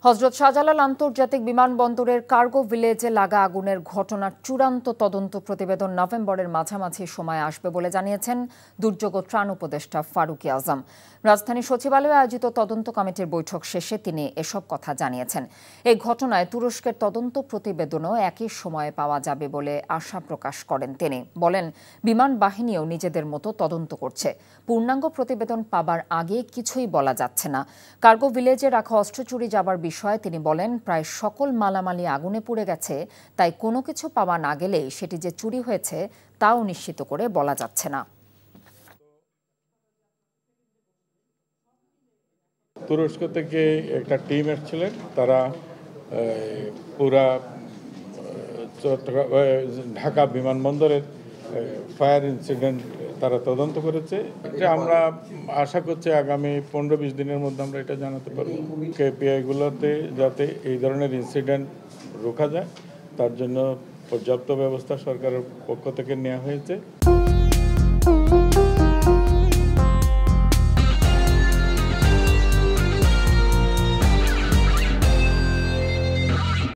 হযরত শাহজালাল আন্তর্জাতিক বিমানবন্দরের কার্গো ভিলেজে লাগা আগুনের ঘটনার চূড়ান্ত তদন্ত প্রতিবেদন নভেম্বরের মাঝামাঝি সময়ে আসবে বলে জানিয়েছেন দুর্যোগ ও ত্রাণ উপদেষ্টা ফারুকী আজম। রাজধানী সচিবালয়ে আয়োজিত তদন্ত কমিটির বৈঠক শেষে তিনি এসব কথা জানিয়েছেন। এই ঘটনায় তুরস্কের তদন্ত প্রতিবেদনও একই সময়ে পাওয়া যাবে বলে আশা প্রকাশ করেন তিনি। বলেন, বিমান বাহিনীও নিজেদের মতো তদন্ত করছে। পূর্ণাঙ্গ প্রতিবেদন পাবার আগে কিছুই বলা যাচ্ছে না। কার্গো ভিলেজে রাখা অস্ত্র চুরি যাবার বিষয়ে তিনি বলেন, প্রায় সকল মালামালি আগুনে পুড়ে গেছে, তাই কোনো কিছু পাওয়া না গেলে সেটি যে চুরি হয়েছে তাও নিশ্চিত করে বলা যাচ্ছে না। তুরস্ক থেকে একটা টিম এসেছিলেন, তারা পুরা ঢাকা বিমানবন্দরের ফায়ার ইনসিডেন্ট তারা তদন্ত করেছে। এটা আমরা আশা করছি আগামী 15-20 দিনের মধ্যে আমরা এটা জানাতে পারবো। কেপিআইগুলোতে যাতে এই ধরনের ইনসিডেন্ট রোকা যায়, তার জন্য পর্যাপ্ত ব্যবস্থা সরকারের পক্ষ থেকে নেওয়া হয়েছে।